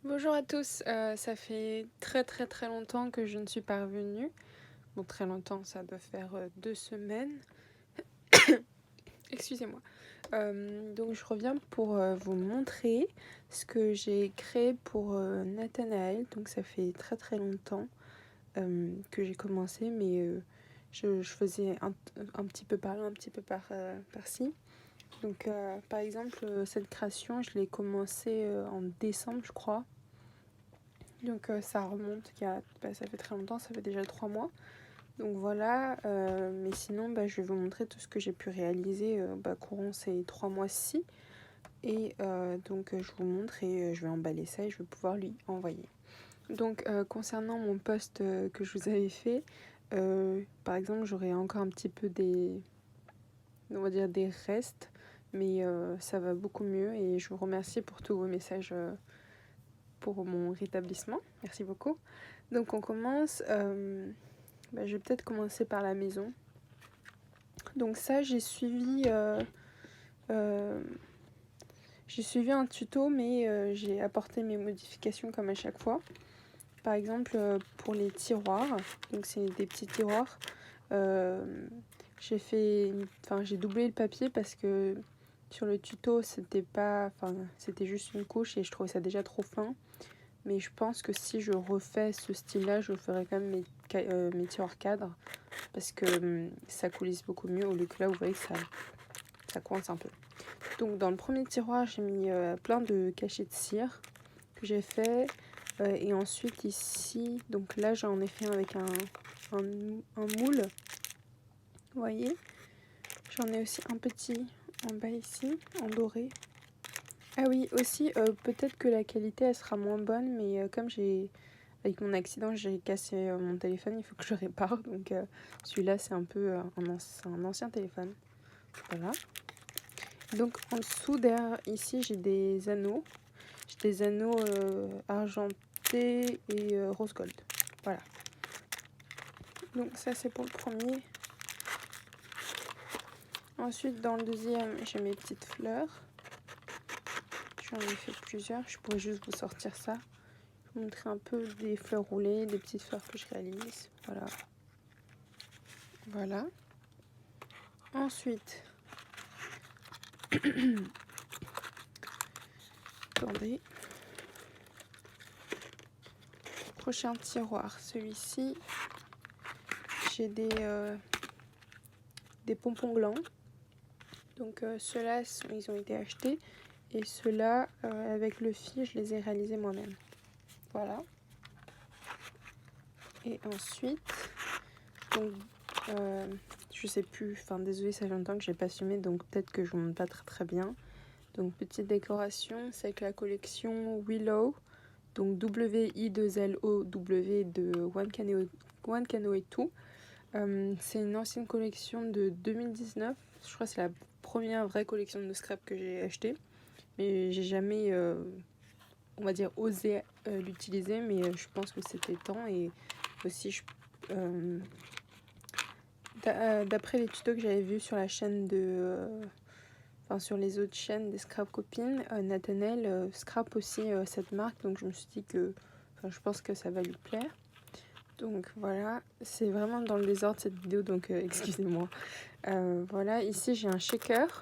Bonjour à tous, ça fait très longtemps que je ne suis pas revenue. Bon, très longtemps, ça doit faire 2 semaines. Excusez-moi. Donc je reviens pour vous montrer ce que j'ai créé pour Nathanaël. Donc ça fait très longtemps que j'ai commencé, mais je faisais un petit peu par là, un petit peu par-ci. Donc par exemple, cette création, je l'ai commencée en décembre, je crois. Donc ça remonte, ça fait très longtemps, ça fait déjà 3 mois. Donc voilà, mais sinon je vais vous montrer tout ce que j'ai pu réaliser courant ces 3 mois-ci. Et donc je vous montre et je vais emballer ça et je vais pouvoir lui envoyer. Donc concernant mon post que je vous avais fait, par exemple j'aurais encore un petit peu on va dire des restes, mais ça va beaucoup mieux et je vous remercie pour tous vos messages pour mon rétablissement. Merci beaucoup. Donc on commence, je vais peut-être commencer par la maison. Donc ça j'ai suivi un tuto, mais j'ai apporté mes modifications comme à chaque fois. Par exemple pour les tiroirs, donc c'est des petits tiroirs, j'ai doublé le papier parce que sur le tuto c'était juste une couche et je trouvais ça déjà trop fin. Mais je pense que si je refais ce style-là, je ferai quand même mes tiroirs cadres parce que ça coulisse beaucoup mieux au lieu que là, vous voyez que ça coince un peu. Donc dans le premier tiroir, j'ai mis plein de cachets de cire que j'ai fait. Et ensuite ici, donc là j'en ai fait avec un moule. Vous voyez, j'en ai aussi un petit en bas ici, en doré. Ah oui, aussi, peut-être que la qualité elle sera moins bonne, mais comme avec mon accident, j'ai cassé mon téléphone, il faut que je répare. Donc celui-là, c'est un peu un ancien téléphone. Voilà. Donc en dessous, derrière, ici, j'ai des anneaux. J'ai des anneaux argentés et rose gold. Voilà. Donc ça, c'est pour le premier. Ensuite, dans le deuxième, j'ai mes petites fleurs. J'en ai fait plusieurs. Je pourrais juste vous sortir ça. Je vous montrer un peu des fleurs roulées, des petites fleurs que je réalise. Voilà. Voilà. Ensuite, attendez. Prochain tiroir, celui-ci, j'ai des pompons glands. Donc ceux-là, ils ont été achetés. Et ceux-là, avec le fil, je les ai réalisés moi-même. Voilà. Et ensuite, donc, je sais plus, désolée, ça fait longtemps que j'ai pas filmé, donc peut-être que je ne montre pas très bien. Donc petite décoration, c'est avec la collection Willow, donc W-I-2-L-O-W de One Canoe Two. C'est une ancienne collection de 2019, je crois que c'est la première vraie collection de scrap que j'ai achetée, mais j'ai jamais, on va dire, osé l'utiliser, mais je pense que c'était temps. Et aussi, d'après les tutos que j'avais vus sur la chaîne sur les autres chaînes des scrap copines, Nathanaël scrap aussi cette marque, donc je me suis dit que je pense que ça va lui plaire. Donc voilà, c'est vraiment dans le désordre cette vidéo, donc excusez-moi. Voilà, ici j'ai un shaker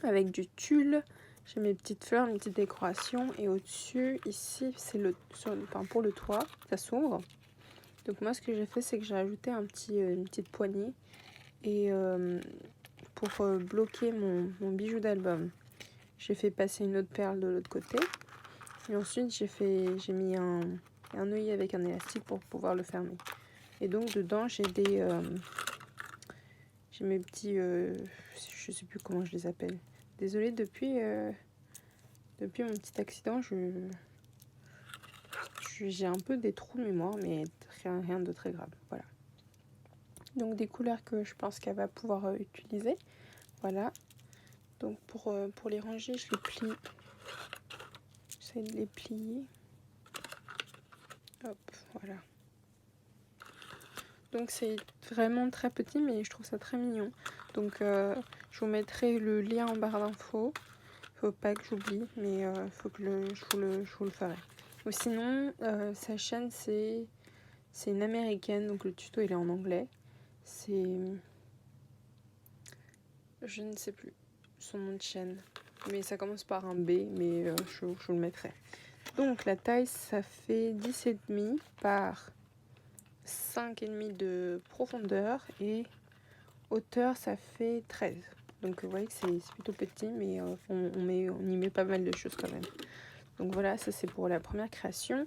avec du tulle, j'ai mes petites fleurs, mes petites décorations, et au-dessus, ici, c'est pour le toit, ça s'ouvre. Donc moi, ce que j'ai fait, c'est que j'ai ajouté une petite poignée et pour bloquer mon bijou d'album. J'ai fait passer une autre perle de l'autre côté. Et ensuite, j'ai mis un œillet avec un élastique pour pouvoir le fermer. Et donc, dedans, j'ai mes petits... je sais plus comment je les appelle. Désolée, depuis mon petit accident, j'ai un peu des trous de mémoire, mais rien de très grave. Voilà. Donc des couleurs que je pense qu'elle va pouvoir utiliser. Voilà. Donc pour les ranger, je les plie. J'essaie de les plier. Hop, voilà. Donc c'est vraiment très petit, mais je trouve ça très mignon. Donc je vous mettrai le lien en barre d'infos. Faut pas que j'oublie, mais faut que je vous le ferai. Ou sinon, sa chaîne c'est une américaine, donc le tuto il est en anglais. C'est... Je ne sais plus son nom de chaîne, mais ça commence par un B, mais je vous le mettrai. Donc la taille, ça fait 10,5 par 5,5 de profondeur et hauteur, ça fait 13. Donc vous voyez que c'est plutôt petit, mais on y met pas mal de choses quand même. Donc voilà, ça c'est pour la première création.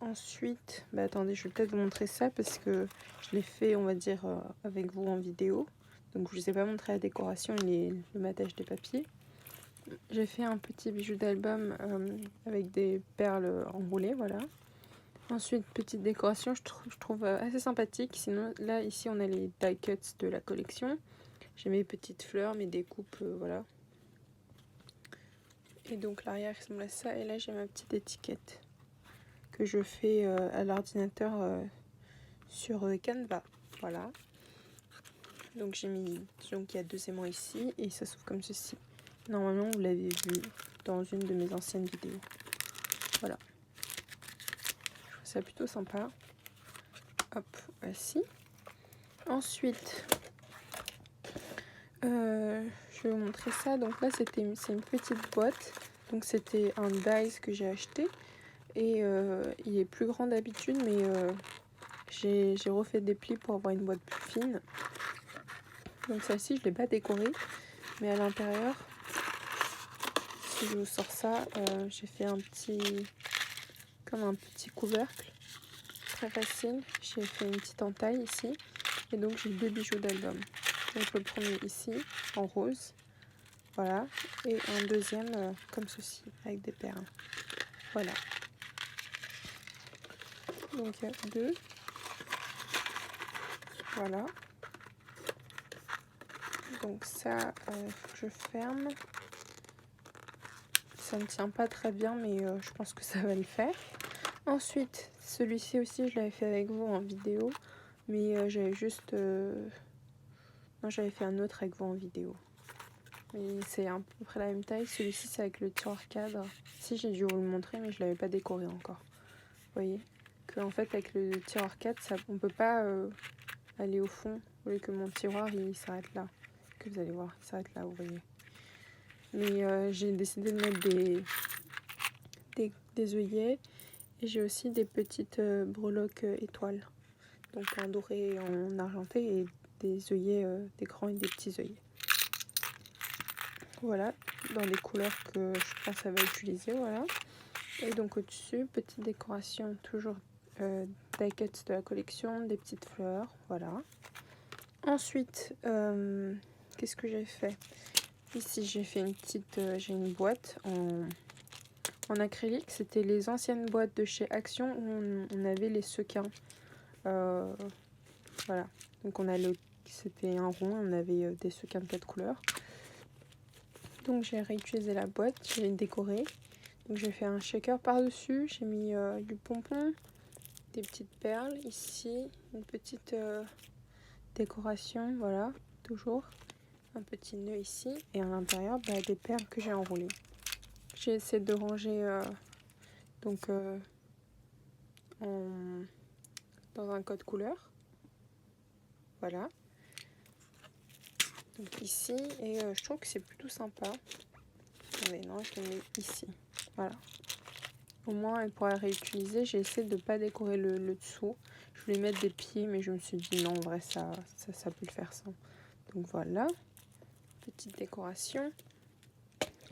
Ensuite, attendez, je vais peut-être vous montrer ça parce que je l'ai fait, on va dire, avec vous en vidéo. Donc je ne vous ai pas montré la décoration et le matage des papiers. J'ai fait un petit bijou d'album avec des perles enroulées, voilà. Ensuite, petite décoration, je trouve assez sympathique. Sinon, là, ici, on a les die cuts de la collection. J'ai mes petites fleurs, mes découpes, voilà. Et donc l'arrière ressemble à ça. Et là, j'ai ma petite étiquette que je fais à l'ordinateur sur Canva, voilà. Donc j'ai mis, donc il y a 2 aimants ici et ça s'ouvre comme ceci. Normalement, vous l'avez vu dans une de mes anciennes vidéos. Voilà. Je trouve ça plutôt sympa. Hop, voici. Ensuite, je vais vous montrer ça. Donc là, c'est une petite boîte. Donc c'était un dice que j'ai acheté. Et il est plus grand d'habitude, mais j'ai refait des plis pour avoir une boîte plus fine. Donc celle-ci, je ne l'ai pas décorée. Mais à l'intérieur, si je vous sors ça, j'ai fait comme un petit couvercle. Très facile. J'ai fait une petite entaille ici. Et donc j'ai 2 bijoux d'album. Donc le premier ici, en rose. Voilà. Et un deuxième comme ceci, avec des perles. Voilà. Donc il y a 2. Voilà. Donc ça, je ferme. Ça ne tient pas très bien, mais je pense que ça va le faire. Ensuite, celui-ci aussi, je l'avais fait avec vous en vidéo. Mais j'avais juste... Non, j'avais fait un autre avec vous en vidéo. Mais c'est à peu près la même taille. Celui-ci, c'est avec le tiroir cadre. Si, j'ai dû vous le montrer, mais je ne l'avais pas décoré encore. Vous voyez que en fait, avec le tiroir cadre, on ne peut pas aller au fond. Vous voyez que mon tiroir, il s'arrête là. Que vous allez voir, il s'arrête là, vous voyez. Mais j'ai décidé de mettre des œillets. Et j'ai aussi des petites breloques étoiles. Donc en doré et en argenté. Et des œillets, des grands et des petits œillets. Voilà, dans les couleurs que je pense elle va utiliser, voilà. Et donc au-dessus, petite décoration, toujours die cuts de la collection, des petites fleurs, voilà. Ensuite, qu'est-ce que j'ai fait? Ici, j'ai fait j'ai une boîte en acrylique. C'était les anciennes boîtes de chez Action où on avait les sequins. Voilà, donc c'était un rond, on avait des sequins de 4 couleurs. Donc j'ai réutilisé la boîte, j'ai décoré. Donc j'ai fait un shaker par-dessus, j'ai mis du pompon, des petites perles ici, une petite décoration, voilà, toujours. Un petit nœud ici et à l'intérieur des perles que j'ai enroulées. J'ai essayé de ranger dans un code couleur. Voilà. Donc ici, et je trouve que c'est plutôt sympa. Mais non, je le mets ici. Voilà. Au moins, elle pourra réutiliser. J'ai essayé de ne pas décorer le dessous. Je voulais mettre des pieds, mais je me suis dit non, en vrai, ça peut le faire sans. Donc voilà. Petite décoration.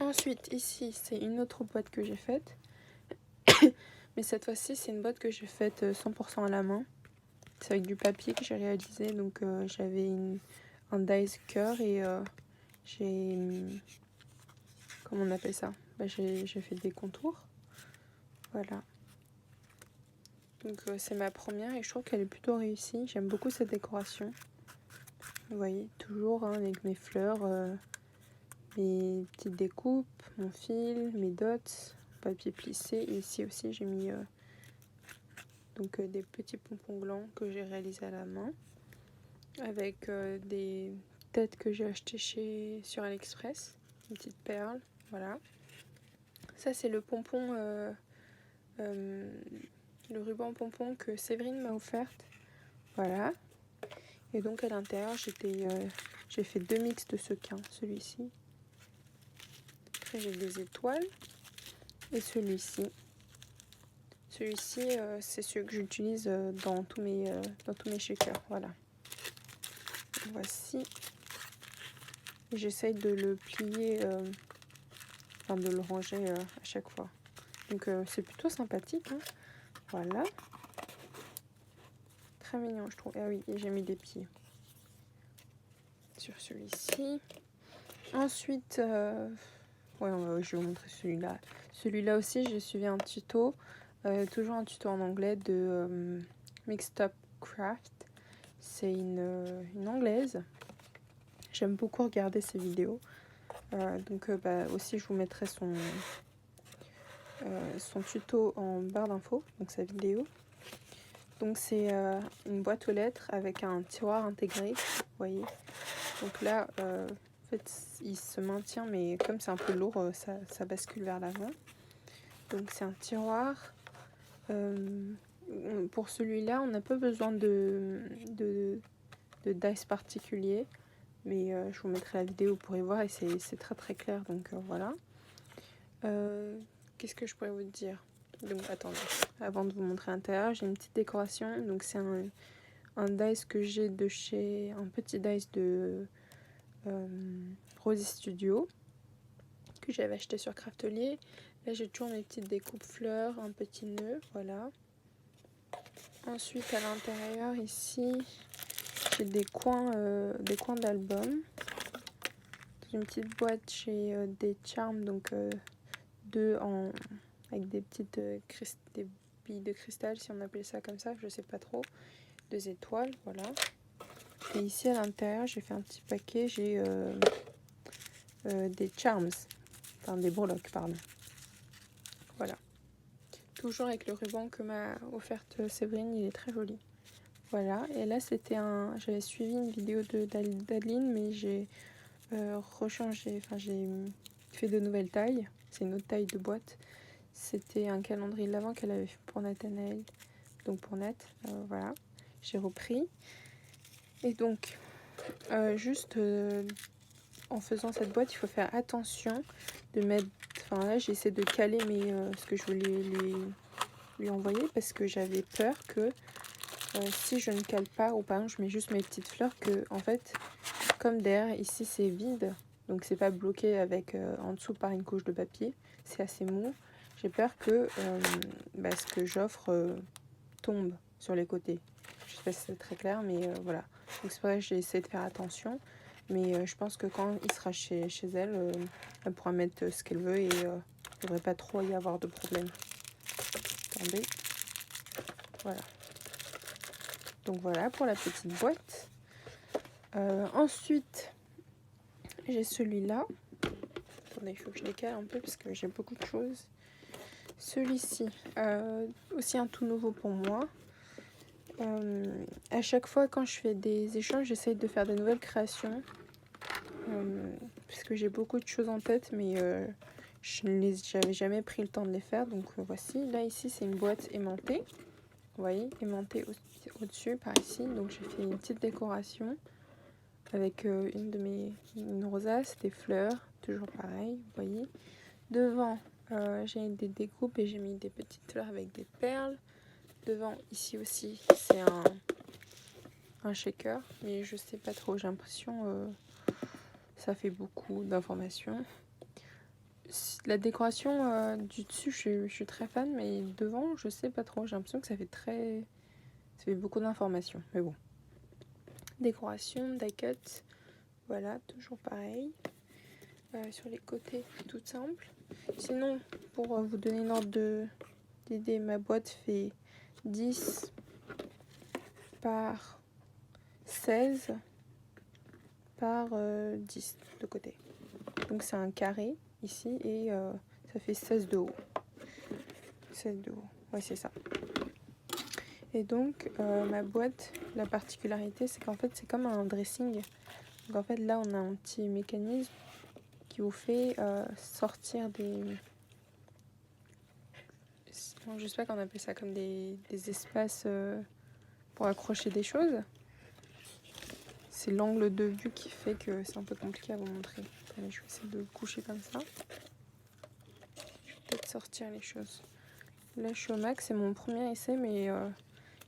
Ensuite, ici, c'est une autre boîte que j'ai faite. Mais cette fois-ci, c'est une boîte que j'ai faite 100% à la main. C'est avec du papier que j'ai réalisé. Donc j'avais un dies cœur et j'ai... Comment on appelle ça? J'ai fait des contours. Voilà. Donc c'est ma première et je trouve qu'elle est plutôt réussie. J'aime beaucoup cette décoration. Vous voyez, toujours avec mes fleurs, mes petites découpes, mon fil, mes dots, papier plissé. Et ici aussi j'ai mis des petits pompons glands que j'ai réalisés à la main. Avec des têtes que j'ai achetées sur AliExpress. une petite perle, voilà. Ça c'est le pompon, le ruban pompon que Séverine m'a offerte, voilà. Et donc à l'intérieur j'ai fait 2 mix de sequins, celui-ci. Après j'ai des étoiles et celui-ci. Celui-ci c'est celui que j'utilise dans tous mes shakers, voilà. Voici. J'essaye de le plier, de le ranger à chaque fois. Donc c'est plutôt sympathique, hein. Voilà. Très mignon je trouve. Ah oui, et j'ai mis des pieds sur celui-ci. Ensuite, ouais, je vais vous montrer celui-là. Celui-là aussi, j'ai suivi un tuto, toujours un tuto en anglais de Mixed Up Craft. C'est une anglaise. J'aime beaucoup regarder ses vidéos. Donc aussi, je vous mettrai son tuto en barre d'infos, donc sa vidéo. Donc c'est une boîte aux lettres avec un tiroir intégré, vous voyez. Donc là, en fait, il se maintient, mais comme c'est un peu lourd, ça bascule vers l'avant. Donc c'est un tiroir. Pour celui-là, on n'a pas besoin de dice particulier, mais je vous mettrai la vidéo, vous pourrez voir, et c'est très très clair, donc voilà. Qu'est-ce que je pourrais vous dire? Donc attendez, avant de vous montrer l'intérieur, j'ai une petite décoration. Donc c'est un dice que j'ai de chez un petit dice de Rosy Studio que j'avais acheté sur Craftelier. Là j'ai toujours mes petites découpes fleurs, un petit nœud, voilà. Ensuite à l'intérieur ici j'ai des coins d'albums. Une petite boîte chez des Charms, donc deux avec des petites des billes de cristal, si on appelle ça comme ça, je sais pas trop. 2 étoiles, voilà. Et ici à l'intérieur, j'ai fait un petit paquet, j'ai des Charms, enfin des breloques, pardon. Voilà. Toujours avec le ruban que m'a offerte Séverine, il est très joli. Voilà, et là c'était j'avais suivi une vidéo d'Adeline, mais j'ai rechangé, enfin j'ai fait de nouvelles tailles. C'est une autre taille de boîte. C'était un calendrier de l'Avent qu'elle avait fait pour Nathanaël, donc pour Nat, voilà. J'ai repris. Et donc, juste en faisant cette boîte, il faut faire attention de mettre... Enfin là, j'essaie de caler ce que je voulais lui envoyer, parce que j'avais peur que si je ne cale pas, ou par exemple je mets juste mes petites fleurs, que en fait, comme derrière ici c'est vide, donc c'est pas bloqué avec en dessous par une couche de papier, c'est assez mou. J'ai peur que ce que j'offre tombe sur les côtés. Je sais pas si c'est très clair, mais voilà. Donc c'est pour ça que j'ai essayé de faire attention. Mais je pense que quand il sera chez elle, elle pourra mettre ce qu'elle veut, et il ne devrait pas trop y avoir de problème. Attendez. Voilà. Donc voilà pour la petite boîte. Ensuite, j'ai celui-là. Attendez, il faut que je décale un peu parce que j'ai beaucoup de choses. Celui-ci, aussi un tout nouveau pour moi. À chaque fois quand je fais des échanges, j'essaye de faire de nouvelles créations, puisque j'ai beaucoup de choses en tête, mais j'avais jamais pris le temps de les faire. Donc voici, là ici c'est une boîte aimantée, vous voyez, aimantée au-dessus par ici. Donc j'ai fait une petite décoration avec une rosace, des fleurs, toujours pareil, vous voyez. Devant j'ai des découpes et j'ai mis des petites fleurs avec des perles. Devant ici aussi c'est un shaker, mais je sais pas trop, j'ai l'impression ça fait beaucoup d'informations. La décoration du dessus je suis très fan, mais devant je sais pas trop, j'ai l'impression que ça fait beaucoup d'informations, mais bon. Décoration, die-cut, voilà, toujours pareil. Sur les côtés, tout simple. Sinon, pour vous donner une ordre d'idée, ma boîte fait 10 par 16 par 10 de côté. Donc c'est un carré ici, et ça fait 16 de haut. 16 de haut, ouais c'est ça. Et donc ma boîte, la particularité c'est qu'en fait c'est comme un dressing. Donc en fait là on a un petit mécanisme qui vous fait sortir des... je sais pas qu'on appelle ça, comme des espaces pour accrocher des choses. C'est l'angle de vue qui fait que c'est un peu compliqué à vous montrer. Allez, je vais essayer de le coucher comme ça. Je vais peut-être sortir les choses. Là, je suis au max, c'est mon premier essai, mais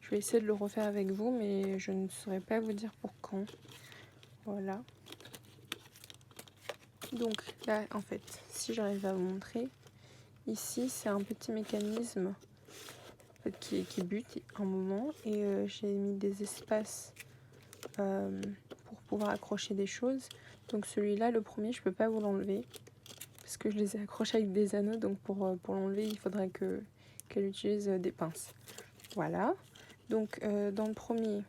je vais essayer de le refaire avec vous, mais je ne saurais pas vous dire pour quand. Voilà. Donc là, en fait, si j'arrive à vous montrer, ici, c'est un petit mécanisme en fait, qui bute un moment, et j'ai mis des espaces pour pouvoir accrocher des choses. Donc celui-là, le premier, je peux pas vous l'enlever parce que je les ai accrochés avec des anneaux, donc pour l'enlever, il faudrait qu'elle utilise des pinces. Voilà. Donc dans le premier,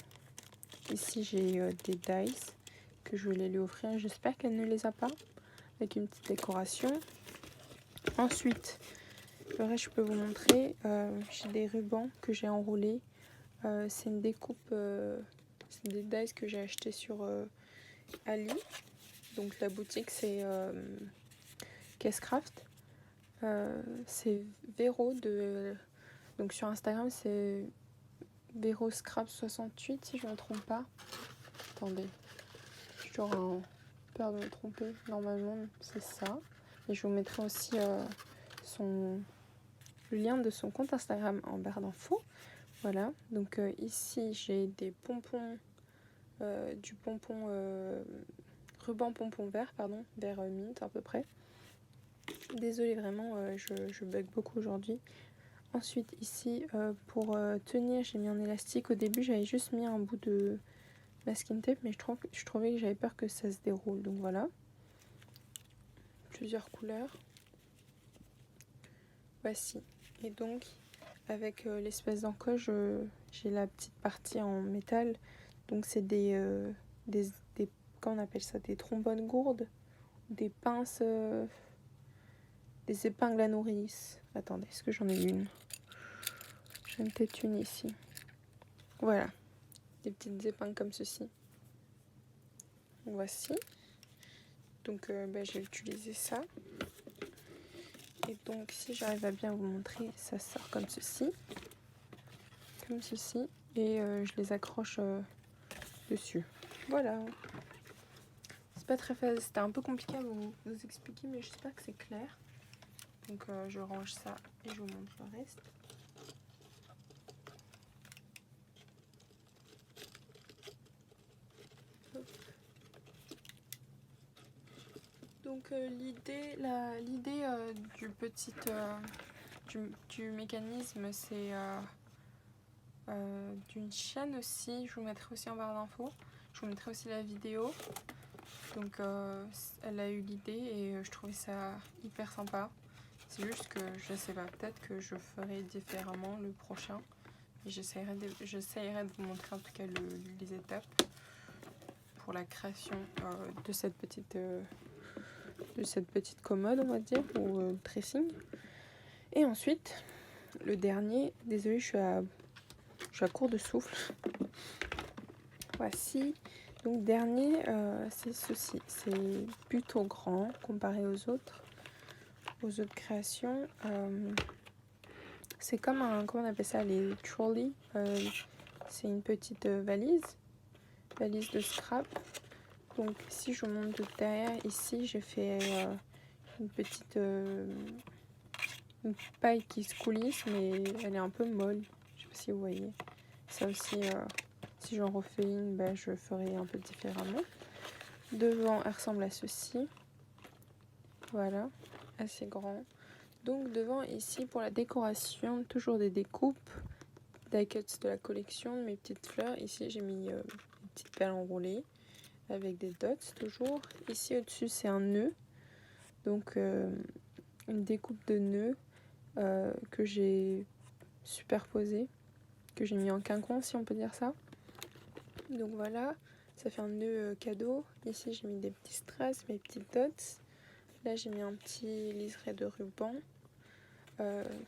ici j'ai des dice que je voulais lui offrir. J'espère qu'elle ne les a pas, avec une petite décoration. Ensuite, le reste, je peux vous montrer. J'ai des rubans que j'ai enroulés. C'est une découpe, c'est des dice que j'ai acheté sur Ali. Donc la boutique, c'est Cassecraft. C'est Véro de... Donc sur Instagram, c'est VeroScrap68 si je ne me trompe pas. Attendez, j'aurais peur de me tromper. Normalement, c'est ça. Et je vous mettrai aussi le lien de son compte Instagram en barre d'infos. Voilà, donc ici j'ai des pompons, du pompon, ruban pompon vert, pardon, vert mint à peu près. Désolée vraiment, je bug beaucoup aujourd'hui. Ensuite ici, pour tenir, j'ai mis un élastique. Au début, j'avais juste mis un bout de masking tape, mais je trouvais que j'avais peur que ça se déroule. Donc voilà, plusieurs couleurs. Voici. Et donc, avec l'espèce d'encoche, j'ai la petite partie en métal. Donc c'est des comment on appelle ça, des trombones gourdes, des pinces, des épingles à nourrice. Attendez, est-ce que j'en ai une? J'en ai peut-être une ici. Voilà, des petites épingles comme ceci. Voici. Donc je vais utiliser ça. Et donc si j'arrive à bien vous montrer, ça sort comme ceci. Comme ceci. Et je les accroche dessus. Voilà. C'est pas très facile, c'était un peu compliqué à vous expliquer, mais j'espère que c'est clair. Donc je range ça et je vous montre le reste. Hop. Donc l'idée du mécanisme, c'est d'une chaîne aussi. Je vous mettrai aussi en barre d'infos. Je vous mettrai aussi la vidéo. Donc elle a eu l'idée et je trouvais ça hyper sympa. C'est juste que je sais pas, peut-être que je ferai différemment le prochain. Et j'essaierai de vous montrer en tout cas les étapes pour la création de cette petite commode, on va dire, ou dressing. Et ensuite, le dernier, désolée, je suis à court de souffle. Voici. Donc dernier, c'est ceci. C'est plutôt grand comparé aux autres créations. C'est comme comment on appelle ça, les trolleys. C'est une petite valise de scrap. Donc si je monte de derrière, ici j'ai fait une petite une paille qui se coulisse, mais elle est un peu molle. Je sais pas si vous voyez. Ça aussi, si j'en refais une, je ferai un peu différemment. Devant, elle ressemble à ceci. Voilà, assez grand. Donc devant, ici, pour la décoration, toujours des découpes die cuts de la collection, mes petites fleurs. Ici, j'ai mis une petite perle enroulée avec des dots, toujours. Ici, au-dessus, c'est un nœud. Donc, une découpe de nœud que j'ai superposé, que j'ai mis en quinconce, si on peut dire ça. Donc voilà, ça fait un nœud cadeau. Ici, j'ai mis des petits strass, mes petites dots. Là, j'ai mis un petit liseré de ruban.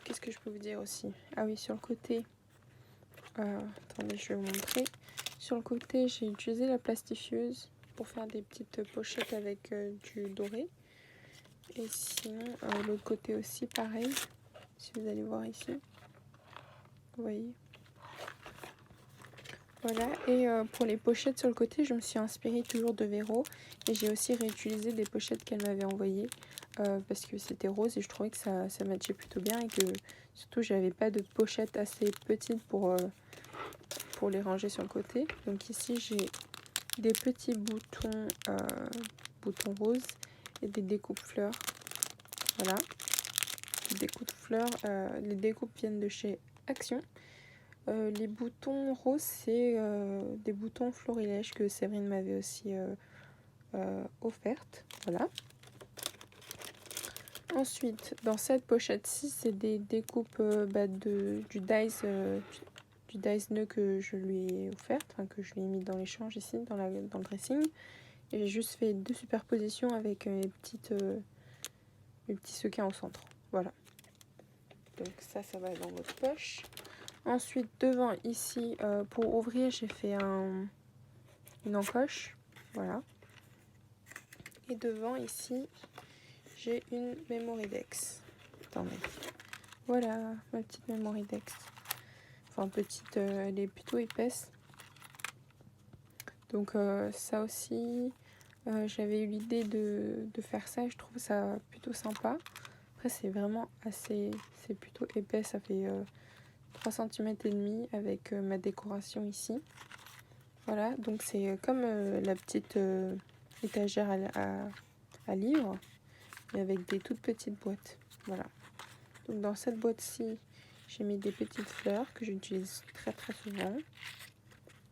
Qu'est-ce que je peux vous dire aussi? Ah oui, sur le côté, attendez, je vais vous montrer. Sur le côté, j'ai utilisé la plastifieuse pour faire des petites pochettes avec du doré. Et sinon, l'autre côté aussi, pareil. Si vous allez voir ici, vous voyez. Voilà, et pour les pochettes sur le côté, je me suis inspirée toujours de Véro. Et j'ai aussi réutilisé des pochettes qu'elle m'avait envoyées parce que c'était rose et je trouvais que ça matchait plutôt bien. Et que surtout, j'avais pas de pochette assez petite pour les ranger sur le côté. Donc ici, j'ai des petits boutons, boutons roses et des découpes fleurs. Voilà, des découpes fleurs. Les découpes viennent de chez Action. Les boutons roses, c'est des boutons florilèges que Séverine m'avait aussi offertes. Voilà. Ensuite, dans cette pochette-ci, c'est des découpes du dies nœud que je lui ai offerte, enfin, que je lui ai mis dans l'échange ici, dans le dressing. Et j'ai juste fait 2 superpositions avec mes petits sequins au centre. Voilà. Donc ça va dans votre poche. Ensuite, devant ici, pour ouvrir, j'ai fait une encoche. Voilà. Et devant ici, j'ai une Memoridex. Attendez. Voilà, ma petite Memoridex. Enfin, petite, elle est plutôt épaisse. Donc ça aussi, j'avais eu l'idée de faire ça. Je trouve ça plutôt sympa. Après, c'est vraiment assez... C'est plutôt épais. Ça fait 3 cm et demi avec ma décoration ici. Voilà, donc c'est comme la petite étagère à livres, mais avec des toutes petites boîtes. Voilà. Donc dans cette boîte-ci, j'ai mis des petites fleurs que j'utilise très souvent.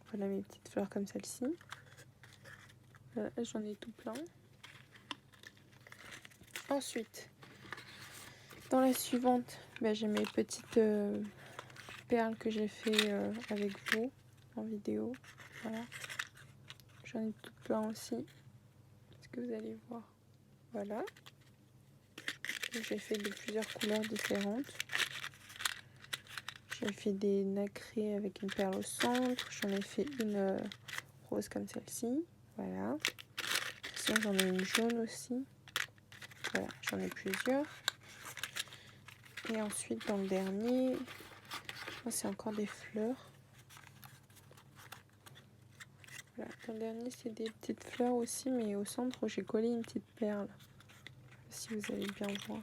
Voilà mes petites fleurs comme celle-ci. Voilà, j'en ai tout plein. Ensuite, dans la suivante, j'ai mes petites perles que j'ai fait avec vous en vidéo. Voilà. J'en ai tout plein aussi. Est-ce que vous allez voir? Voilà. J'ai fait de plusieurs couleurs différentes. J'ai fait des nacrés avec une perle au centre. J'en ai fait une rose comme celle-ci. Voilà. Sinon, j'en ai une jaune aussi. Voilà, j'en ai plusieurs. Et ensuite, dans le dernier, c'est encore des fleurs. Voilà, dans le dernier, c'est des petites fleurs aussi, mais au centre, j'ai collé une petite perle. Je sais pas si vous allez bien voir.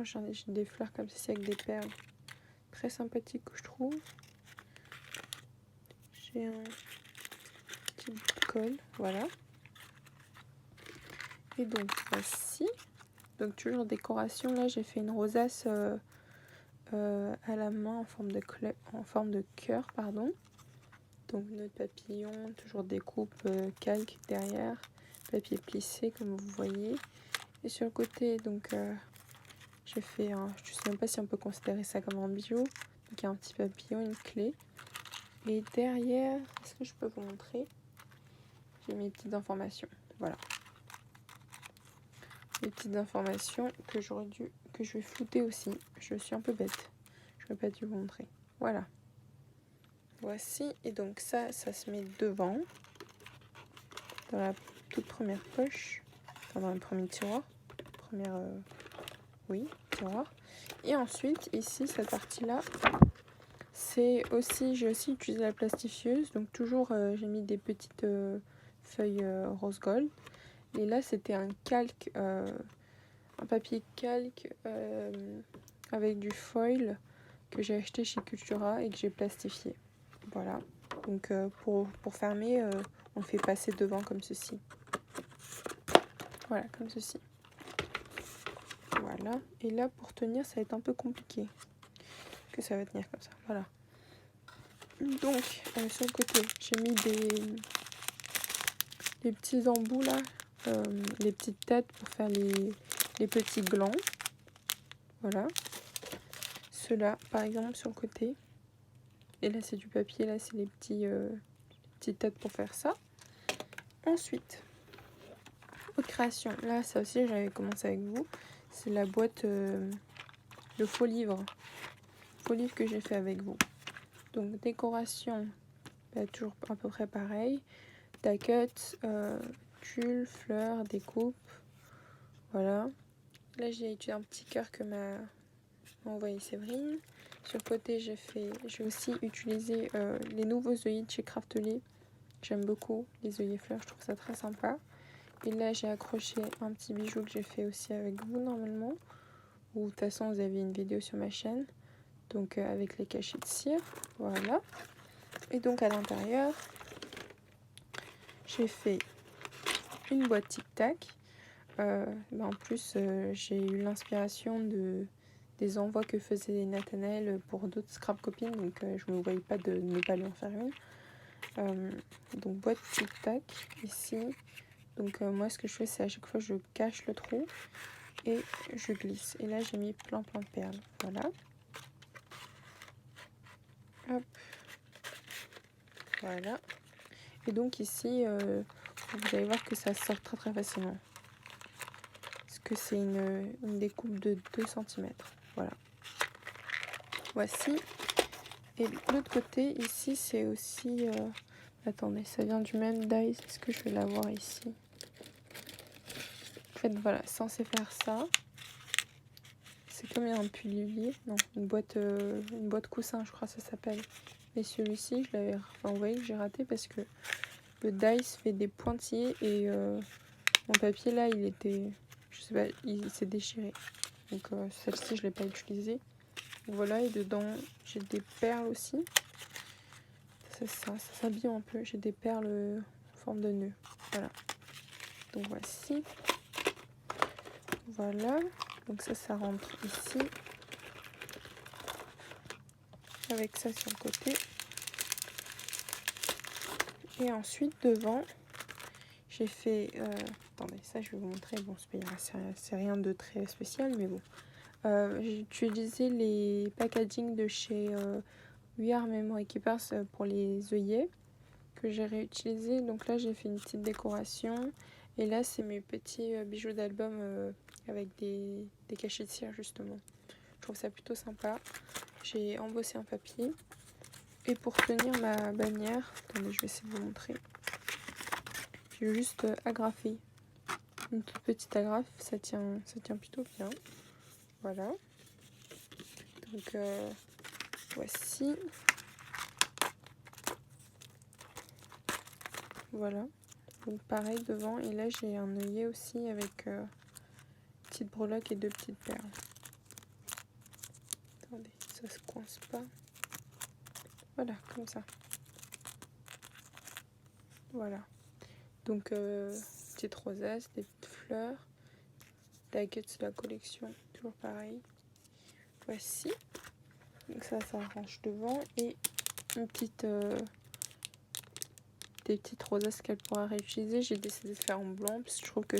J'ai des fleurs comme ceci avec des perles. Très sympathique, je trouve. J'ai un petit bout de colle, voilà. Et donc voici. Donc toujours décoration, là j'ai fait une rosace à la main en forme de cœur, pardon. Donc nœud de papillon, toujours découpe calque derrière, papier plissé comme vous voyez. Et sur le côté, donc j'ai fait je sais même pas si on peut considérer ça comme un bijou. Donc il y a un petit papillon, une clé. Et derrière, est-ce que je peux vous montrer? J'ai mes petites informations. Voilà. Les petites informations que je vais flouter aussi. Je suis un peu bête. Je n'aurais pas dû vous montrer. Voilà. Voici. Et donc ça se met devant. Dans la toute première poche. Enfin, dans le premier tiroir. Tiroir. Et ensuite, ici, cette partie-là, j'ai aussi utilisé la plastifieuse. Donc toujours, j'ai mis des petites feuilles rose gold. Et là, c'était un papier calque avec du foil que j'ai acheté chez Cultura et que j'ai plastifié. Voilà. Donc pour fermer, on fait passer devant comme ceci. Voilà, comme ceci. Voilà. Et là, pour tenir, ça va être un peu compliqué. Que ça va tenir comme ça. Voilà. Donc, sur le côté, j'ai mis des petits embouts là. Les petites têtes pour faire les petits glands. Voilà. Ceux-là, par exemple, sur le côté. Et là, c'est du papier. Là, c'est les petites têtes pour faire ça. Ensuite, autre création. Là, ça aussi, j'avais commencé avec vous. C'est la boîte de faux livres. Faux livres que j'ai fait avec vous. Donc, décoration, toujours à peu près pareil. Taquettes, tulle, fleurs, découpe. Voilà. Là j'ai utilisé un petit cœur que m'a envoyé Séverine. Sur le côté j'ai aussi utilisé les nouveaux œillets de chez Craftly. J'aime beaucoup les œillets fleurs, je trouve ça très sympa. Et là j'ai accroché un petit bijou que j'ai fait aussi avec vous normalement. Ou de toute façon vous avez une vidéo sur ma chaîne. Donc avec les cachets de cire, voilà. Et donc à l'intérieur, j'ai fait une boîte Tic Tac. En plus, j'ai eu l'inspiration des envois que faisait Nathanaël pour d'autres scrap copines, donc je ne me voyais pas de ne pas lui en faire une. Donc boîte Tic Tac ici. Donc moi ce que je fais, c'est à chaque fois je cache le trou et je glisse. Et là j'ai mis plein de perles, voilà. Hop. Voilà. Et donc ici, vous allez voir que ça sort très très facilement. Parce que c'est une découpe de 2 cm. Voilà. Voici. Et de l'autre côté, ici, c'est aussi... attendez, ça vient du même die. Est-ce que je vais l'avoir ici? En fait, voilà, censé faire ça. C'est comme un pilulier. Non, une boîte coussin, je crois que ça s'appelle. Mais celui-ci, je l'avais envoyé, que j'ai raté parce que le dice fait des pointillés et mon papier là, il était, je sais pas, il s'est déchiré. Donc celle-ci, je l'ai pas utilisée. Voilà, et dedans, j'ai des perles aussi. Ça s'habille un peu. J'ai des perles en forme de nœud. Voilà. Donc voici. Voilà. Donc ça rentre ici. Avec ça sur le côté. Et ensuite, devant, j'ai fait... attendez, ça, je vais vous montrer. Bon, c'est rien de très spécial, mais bon. J'ai utilisé les packaging de chez We Are Memory Keepers pour les œillets que j'ai réutilisé. Donc là, j'ai fait une petite décoration. Et là, c'est mes petits bijoux d'album avec des cachets de cire, justement. Je trouve ça plutôt sympa. J'ai embossé un papier. Et pour tenir ma bannière, attendez, je vais essayer de vous montrer. J'ai juste agrafé une toute petite agrafe. Ça tient plutôt bien. Voilà. Donc voici. Voilà. Donc pareil devant. Et là j'ai un œillet aussi avec petite breloque et 2 petites perles. Attendez, ça se coince pas. Voilà, comme ça. Voilà. Donc petite rosace, des petites fleurs. Daguettes de la collection. Toujours pareil. Voici. Donc ça range devant. Et une petite... des petites rosaces qu'elle pourra réutiliser. J'ai décidé de faire en blanc parce que je trouve que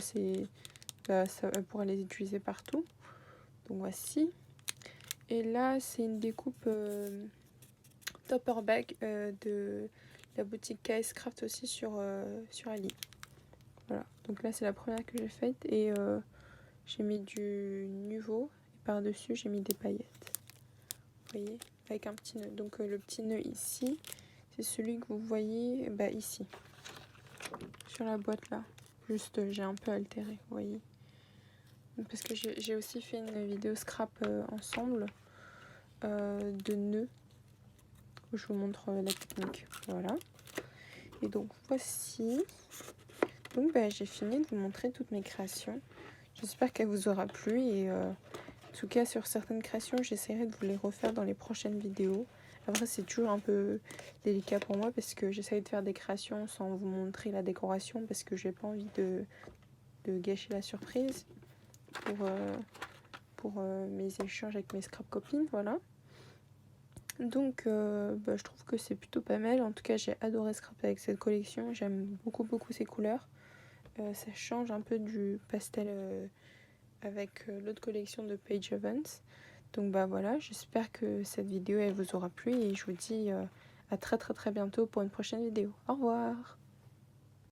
elle pourra les utiliser partout. Donc voici. Et là c'est une découpe topper bag de la boutique KS Craft aussi sur Ali. Voilà. Donc là c'est la première que j'ai faite et j'ai mis du Nuvo et par dessus j'ai mis des paillettes. Vous voyez, avec un petit nœud. Donc le petit nœud ici, c'est celui que vous voyez ici, sur la boîte là. Juste j'ai un peu altéré, vous voyez. Parce que j'ai aussi fait une vidéo scrap ensemble de nœuds. Où je vous montre la technique. Voilà. Et donc voici. Donc j'ai fini de vous montrer toutes mes créations. J'espère qu'elle vous aura plu et en tout cas sur certaines créations j'essaierai de vous les refaire dans les prochaines vidéos. Après c'est toujours un peu délicat pour moi parce que j'essaie de faire des créations sans vous montrer la décoration parce que j'ai pas envie de gâcher la surprise pour mes échanges avec mes scrap copines. Voilà. Donc je trouve que c'est plutôt pas mal. En tout cas j'ai adoré scraper avec cette collection. J'aime beaucoup ces couleurs. Ça change un peu du pastel avec l'autre collection de Paige Evans. Donc voilà, j'espère que cette vidéo elle vous aura plu et je vous dis à très bientôt pour une prochaine vidéo. Au revoir.